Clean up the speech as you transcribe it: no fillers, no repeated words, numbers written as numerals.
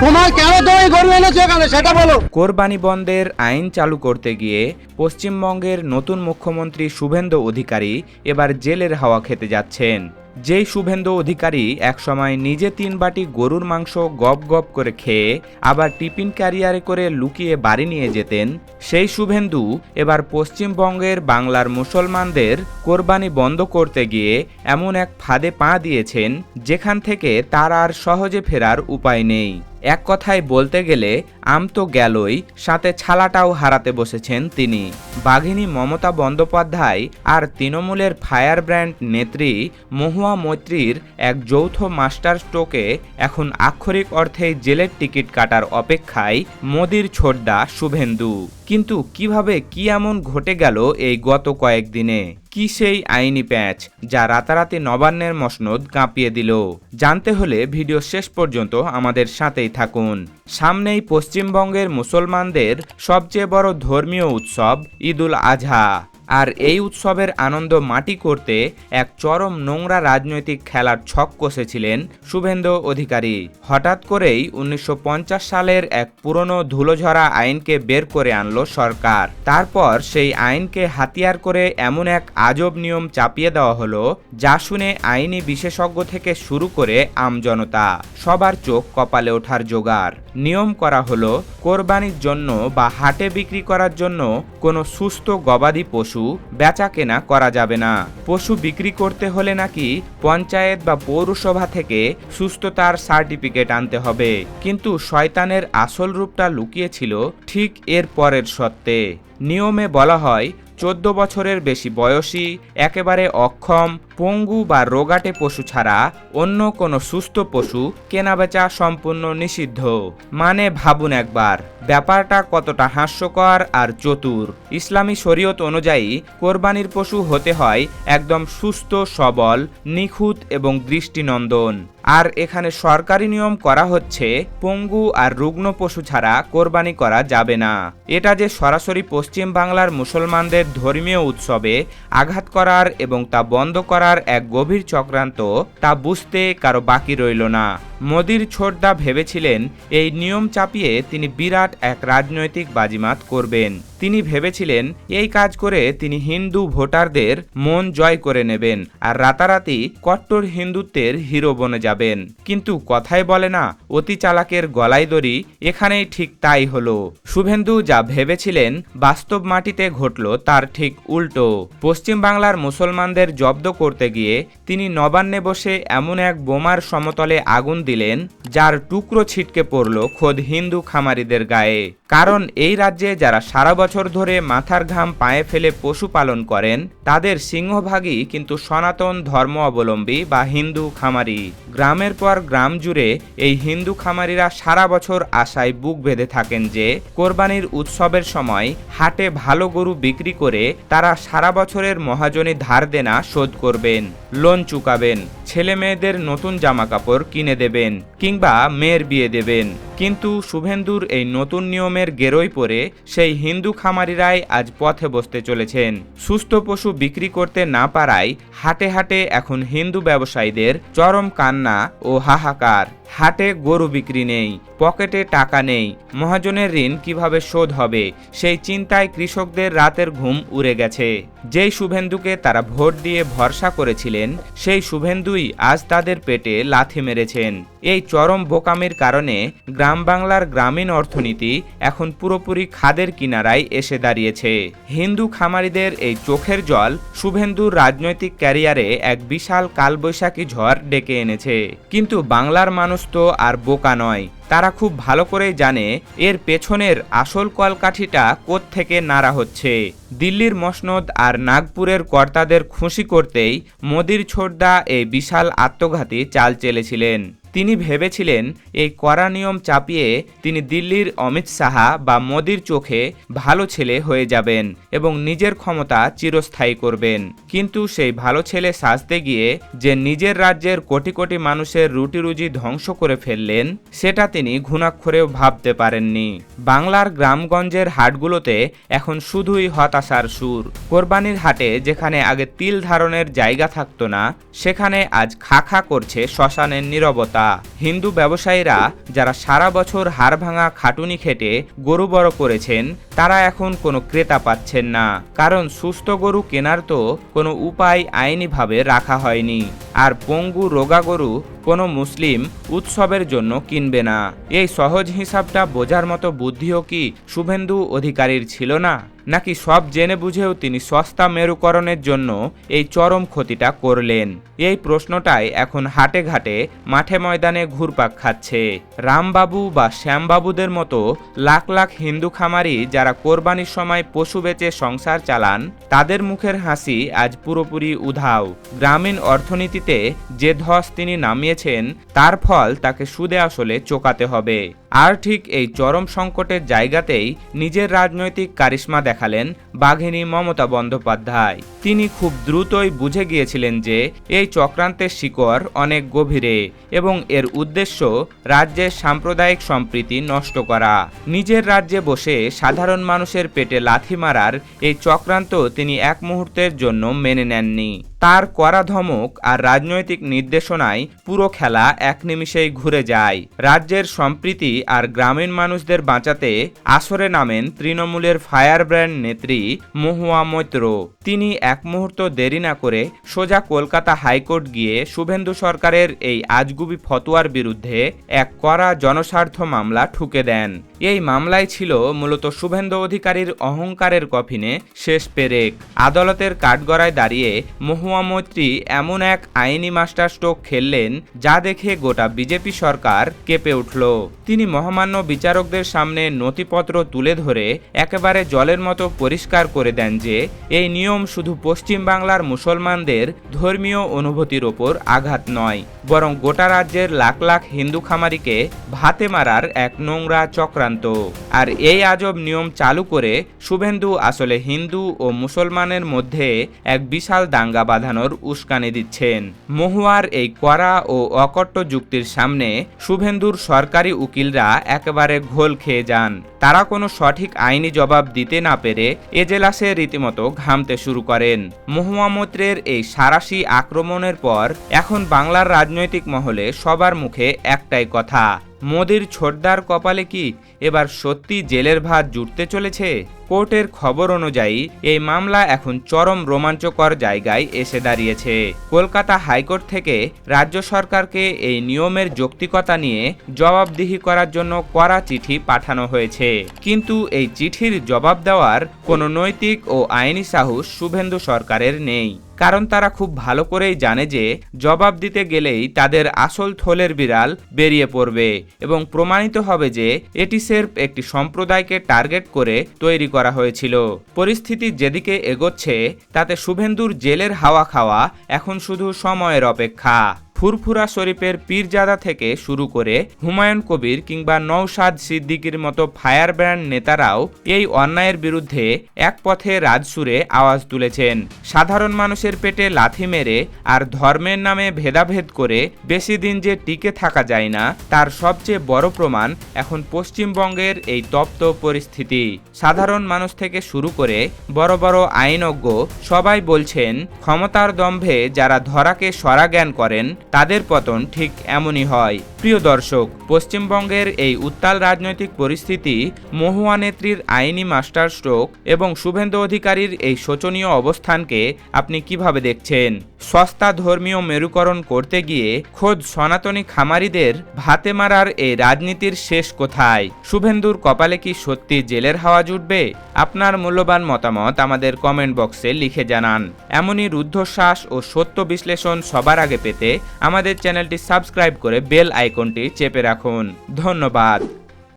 তোমার কেন তুমি গরু এনেছো এখানে সেটা বলো। কোরবানি বন্ধের আইন চালু করতে গিয়ে পশ্চিমবঙ্গের নতুন মুখ্যমন্ত্রী শুভেন্দু অধিকারী এবার জেলের হাওয়া খেতে যাচ্ছেন। যেই শুভেন্দু অধিকারী একসময় নিজে 3 বাটি গরুর মাংস গপ গপ করে খেয়ে আবার টিফিন ক্যারিয়ারে করে লুকিয়ে বাড়ি নিয়ে যেতেন, সেই শুভেন্দু এবার পশ্চিমবঙ্গের বাংলার মুসলমানদের কোরবানি বন্ধ করতে গিয়ে এমন এক ফাঁদে পা দিয়েছেন যেখান থেকে তার আর সহজে ফেরার উপায় নেই। এক কথায় বলতে গেলে আম তো গেলই, সাথে ছালাটাও হারাতে বসেছেন তিনি। বাঘিনী মমতা বন্দ্যোপাধ্যায় আর তৃণমূলের ফায়ার ব্র্যান্ড নেত্রী মহুয়া মৈত্রীর এক যৌথ মাস্টার স্ট্রোকে এখন আক্ষরিক অর্থেই জেলের টিকিট কাটার অপেক্ষায় মোদির ছোটদা শুভেন্দু। কিন্তু কিভাবে কি এমন ঘটে গেল এই গত কয়েকদিনে? কি সেই আইনি প্যাঁচ যা রাতারাতি নবান্নের মসনদ কাঁপিয়ে দিল? জানতে হলে ভিডিও শেষ পর্যন্ত আমাদের সাথেই থাকুন। সামনেই পশ্চিমবঙ্গের মুসলমানদের সবচেয়ে বড় ধর্মীয় উৎসব ঈদুল আজহা, আর এই উৎসবের আনন্দ মাটি করতে এক চরম নোংরা রাজনৈতিক খেলার ছক কষেছিলেন শুভেন্দু অধিকারী। হঠাৎ করেই 1950 সালের এক পুরনো ধুলোঝরা আইনকে বের করে আনলো সরকার। তারপর সেই আইনকে হাতিয়ার করে এমন এক আজব নিয়ম চাপিয়ে দেওয়া হলো যা শুনে আইনি বিশেষজ্ঞ থেকে শুরু করে আমজনতা সবার চোখ কপালে ওঠার জোগাড়। নিয়ম করা হলো কোরবানির জন্য বা হাটে বিক্রি করার জন্য কোনো সুস্থ গবাদি পশু বেচা কেনা করা যাবে না। পশু বিক্রি করতে হলে নাকি পঞ্চায়েত বা পৌরসভা থেকে সুস্থতার সার্টিফিকেট আনতে হবে। কিন্তু শয়তানের আসল রূপটা লুকিয়েছিল ঠিক এর পরের সত্ত্বে। নিয়মে বলা হয় 14 বছরের বেশি বয়সী, একেবারে অক্ষম, পঙ্গু বা রোগাটে পশু ছাড়া অন্য কোনো সুস্থ পশু কেনাবেচা সম্পূর্ণ নিষিদ্ধ। মানে ভাবুন একবার, ব্যাপারটা কতটা হাস্যকর আর চতুর। ইসলামী শরীয়ত অনুযায়ী কোরবানির পশু হতে হয় একদম সুস্থ সবল, নিখুঁত এবং দৃষ্টিনন্দন। আর এখানে সরকারি নিয়ম করা হচ্ছে পঙ্গু আর রুগ্ন পশু ছাড়া কোরবানি করা যাবে না। এটা যে সরাসরি পশ্চিম বাংলার মুসলমানদের ধর্মীয় উৎসবে আঘাত করার এবং তা বন্ধ করার এক গভীর চক্রান্ত, তা বুঝতে কারো বাকি রইল না। মোদির ছোটদা ভেবেছিলেন এই নিয়ম চাপিয়ে তিনি বিরাট এক রাজনৈতিক বাজিমাত করবেন। তিনি ভেবেছিলেন এই কাজ করে তিনি হিন্দু ভোটারদের মন জয় করে নেবেন আর রাতারাতি কট্টর হিন্দুত্বের হিরো বনে যাবেন। কিন্তু কথাই বলে না, অতি চালাকের গলায় দড়ি, এখানেই ঠিক তাই হলো। শুভেন্দু যা ভেবেছিলেন বাস্তব মাটিতে ঘটল তার ঠিক উল্টো। পশ্চিম বাংলার মুসলমানদের জব্দ করতে গিয়ে তিনি নবান্নে বসে এমন এক বোমার সমতলে আগুন দিলেন যার টুকরো ছিটকে পড়ল খোদ হিন্দু খামারিদের গায়ে। কারণ এই রাজ্যে যারা সারা বছর ধরে মাথার ঘাম পায়ে ফেলে পশুপালন করেন তাদের সিংহভাগই কিন্তু সনাতন ধর্ম অবলম্বী বা হিন্দু খামারি। গ্রামের পর গ্রাম জুড়ে এই হিন্দু খামারিরা সারা বছর আশায় বুক বেঁধে থাকেন যে কোরবানির উৎসবের সময় হাটে ভালো গরু বিক্রি করে তারা সারা বছরের মহাজনী ধার দেনা শোধ করবেন, লোন চুকাবেন, ছেলে মেয়েদের নতুন জামা কাপড় কিনে দেবেন কিংবা মেয়ের বিয়ে দেবেন। কিন্তু শুভেন্দুর এই নতুন নিয়মের গেরোয় পড়ে সেই হিন্দু খামারিরাই আজ পথে বসতে চলেছেন। সুস্থ পশু বিক্রি করতে না পারায় হাটে হাটে এখন হিন্দু ব্যবসায়ীদের চরম কান্না ও হাহাকার। হাটে গরু বিক্রি নেই, পকেটে টাকা নেই, মহাজনের ঋণ কিভাবে শোধ হবে সেই চিন্তায় কৃষকদের রাতের ঘুম উড়ে গেছে। যেই শুভেন্দুকে তারা ভোট দিয়ে ভরসা করেছিলেন সেই শুভেন্দুই আজ তাদের পেটে লাথি মেরেছেন। এই চরম বোকামির কারণে গ্রাম বাংলার গ্রামীণ অর্থনীতি এখন পুরোপুরি খাদের কিনারায় এসে দাঁড়িয়েছে। হিন্দু খামারিদের এই চোখের জল শুভেন্দুর রাজনৈতিক ক্যারিয়ারে এক বিশাল কালবৈশাখী ঝড় ডেকে এনেছে। কিন্তু বাংলার মানুষ তো আর বোকা নয়, তারা খুব ভালো করেই জানে এর পেছনের আসল কলকাঠিটা কোত্থেকে নাড়া হচ্ছে। দিল্লির মসনদ আর নাগপুরের কর্তাদের খুশি করতেই মোদির ছোটদা এই বিশাল আত্মঘাতী চাল চেলেছিলেন। তিনি ভেবেছিলেন এই কড়া নিয়ম চাপিয়ে তিনি দিল্লির অমিত সাহা বা মোদির চোখে ভালো ছেলে হয়ে যাবেন এবং নিজের ক্ষমতা চিরস্থায়ী করবেন। কিন্তু সেই ভালো ছেলে সাজতে গিয়ে যে নিজের রাজ্যের কোটি কোটি মানুষের রুটি রুজি ধ্বংস করে ফেললেন সেটা তিনি তিনি ঘুণাক্ষরেও ভাবতে পারেননি। বাংলার গ্রামগঞ্জের হাটগুলোতে এখন শুধুই হতাশার সুর। কোরবানির হাটে যেখানে আগে তিল ধারণের জায়গা থাকতো না, সেখানে আজ খা খা করছে শ্মশানের নীরবতা। হিন্দু ব্যবসায়ীরা যারা সারা বছর হাড় ভাঙা খাটুনি খেটে গরু বড় করেছেন, তারা এখন কোনো ক্রেতা পাচ্ছেন না, কারণ সুস্থ গরু কেনার তো কোনো উপায় আইনিভাবে রাখা হয়নি। আর পঙ্গু রোগা গরু কোনো মুসলিম উৎসবের জন্য কিনবে না। এই সহজ হিসাবটা বোঝার মতো বুদ্ধিও কি শুভেন্দু অধিকারীর ছিল না? নাকি সব জেনে বুঝেও তিনি সস্তা মেরুকরণের জন্য এই চরম ক্ষতিটা করলেন? এই প্রশ্নটাই এখন হাটে ঘাটে মাঠে ময়দানে ঘুরপাক খাচ্ছে। রামবাবু বা শ্যামবাবুদের মতো লাখ লাখ হিন্দু খামারি যারা কোরবানির সময় পশু বেচে সংসার চালান, তাদের মুখের হাসি আজ পুরোপুরি উধাও। গ্রামীণ অর্থনীতিতে যে ধস তিনি নামিয়েছেন, তার ফল তাকে সুদে আসলে চোকাতে হবে। আর ঠিক এই চরম সংকটের জায়গাতেই নিজের রাজনৈতিক কারিশমা দেখালেন বাঘিনী মমতা বন্দ্যোপাধ্যায়। তিনি খুব দ্রুতই বুঝে গিয়েছিলেন যে এই চক্রান্তের শিকড় অনেক গভীরে এবং এর উদ্দেশ্য রাজ্যের সাম্প্রদায়িক সম্প্রীতি নষ্ট করা। নিজের রাজ্যে বসে সাধারণ মানুষের পেটে লাথি মারার এই চক্রান্ত তিনি এক মুহূর্তের জন্য মেনে নেননি। তার কড়া ধমক আর রাজনৈতিক নির্দেশনায় পুরো খেলা এক নিমিষেই ঘুরে যায়। রাজ্যের সম্প্রীতি আর গ্রামীণ মানুষদের বাঁচাতে আসরে নামেন তৃণমূলের ফায়ার ব্র্যান্ড নেত্রী মহুয়া মৈত্র। তিনি এক মুহূর্ত দেরি না করে সোজা কলকাতা হাইকোর্ট গিয়ে শুভেন্দু সরকারের এই আজগুবি ফতোয়ার বিরুদ্ধে এক কড়া জনস্বার্থ মামলা ঠুকে দেন। এই মামলায় ছিল মূলত শুভেন্দু অধিকারীর অহংকারের কফিনে শেষ পেরেক। আদালতের কাঠগড়ায় দাঁড়িয়ে মহুয়া মৈত্রী এমন এক আইনি মাস্টার স্ট্রোক খেললেন, যা দেখে গোটা বিজেপি সরকার কেঁপে উঠল। তিনি মহামান্য বিচারকদের সামনে নথিপত্র তুলে ধরে একেবারে জলের মতো পরিষ্কার করে দেন যে এই নিয়ম শুধু পশ্চিম বাংলার মুসলমানদের ধর্মীয় অনুভূতির ওপর আঘাত নয়, বরং গোটা রাজ্যের লাখ লাখ হিন্দু খামারিকে ভাতে মারার এক নোংরা চক্রান্ত। আর এই আজব নিয়ম চালু করে শুভেন্দু আসলে হিন্দু ও মুসলমানের মধ্যে এক বিশাল দাঙ্গা বাঁধানোর উস্কানি দিচ্ছেন। মহুয়ার এই কড়া ও অকট্ট যুক্তির সামনে শুভেন্দুর সরকারি উকিলরা একেবারে ঘোল খেয়ে যান। তারা কোনো সঠিক আইনি জবাব দিতে না পেরে এজেলাসে রীতিমতো ঘামতে শুরু করেন। মহুয়া মৈত্রের এই সারাশি আক্রমণের পর এখন বাংলার রাজনৈতিক মহলে সবার মুখে একটাই কথা, মোদির ছোটদার কপালে কি এবার সত্যি জেলের ভাত জুটতে চলেছে? কোর্টের খবর অনুযায়ী এই মামলা এখন চরম রোমাঞ্চকর জায়গায় এসে দাঁড়িয়েছে। কলকাতা হাইকোর্ট থেকে রাজ্য সরকারকে এই নিয়মের যৌক্তিকতা নিয়ে জবাবদিহি করার জন্য কড়া চিঠি পাঠানো হয়েছে। কিন্তু এই চিঠির জবাব দেওয়ার কোনো নৈতিক ও আইনি সাহস শুভেন্দু সরকারের নেই, কারণ তারা খুব ভালো করেই জানে যে জবাব দিতে গেলেই তাদের আসল থলের বিড়াল বেরিয়ে পড়বে এবং প্রমাণিত হবে যে এটি সির্ফ একটি সম্প্রদায়কে টার্গেট করে তৈরি করা হয়েছিল। পরিস্থিতি যেদিকে এগোচ্ছে তাতে শুভেন্দুর জেলের হাওয়া খাওয়া এখন শুধু সময়ের অপেক্ষা। ফুরফুরা শরীফের পীরজাদা থেকে শুরু করে হুমায়ুন কবির কিংবা নওশাদ সিদ্দিকীর মতো ফায়ার ব্র্যান্ড নেতারাও এই অন্যায়ের বিরুদ্ধে এক পথে রাজসুরে আওয়াজ তুলেছেন। সাধারণ মানুষের পেটে লাথি মেরে আর ধর্মের নামে ভেদাভেদ করে বেশি দিন যে টিকে থাকা যায় না, তার সবচেয়ে বড় প্রমাণ এখন পশ্চিমবঙ্গের এই তপ্ত পরিস্থিতি। সাধারণ মানুষ থেকে শুরু করে বড় বড় আইনজ্ঞ সবাই বলছেন, ক্ষমতার দম্ভে যারা ধরাকে সরা জ্ঞান করেন তাদের পতন ঠিক এমনই হয়। প্রিয় দর্শক, পশ্চিমবঙ্গের এই উত্তাল রাজনৈতিক পরিস্থিতি, মহুয়া নেত্রীর আইনি মাস্টার স্ট্রোক এবং শুভেন্দু অধিকারীর এই শোচনীয় অবস্থানকে আপনি কিভাবে দেখছেন? সস্তা ধর্মীয় মেরুকরণ করতে গিয়ে খোদ সনাতনী খামারিদের ভাতে মারার এই রাজনীতির শেষ কোথায়? শুভেন্দুর কপালে কি সত্যি জেলের হাওয়া জুটবে? আপনার মূল্যবান মতামত আমাদের কমেন্ট বক্সে লিখে জানান। এমনই রুদ্ধশ্বাস ও সত্য বিশ্লেষণ সবার আগে পেতে আমাদের চ্যানেলটি সাবস্ক্রাইব করে বেল আইকনটি চেপে রাখুন। ধন্যবাদ।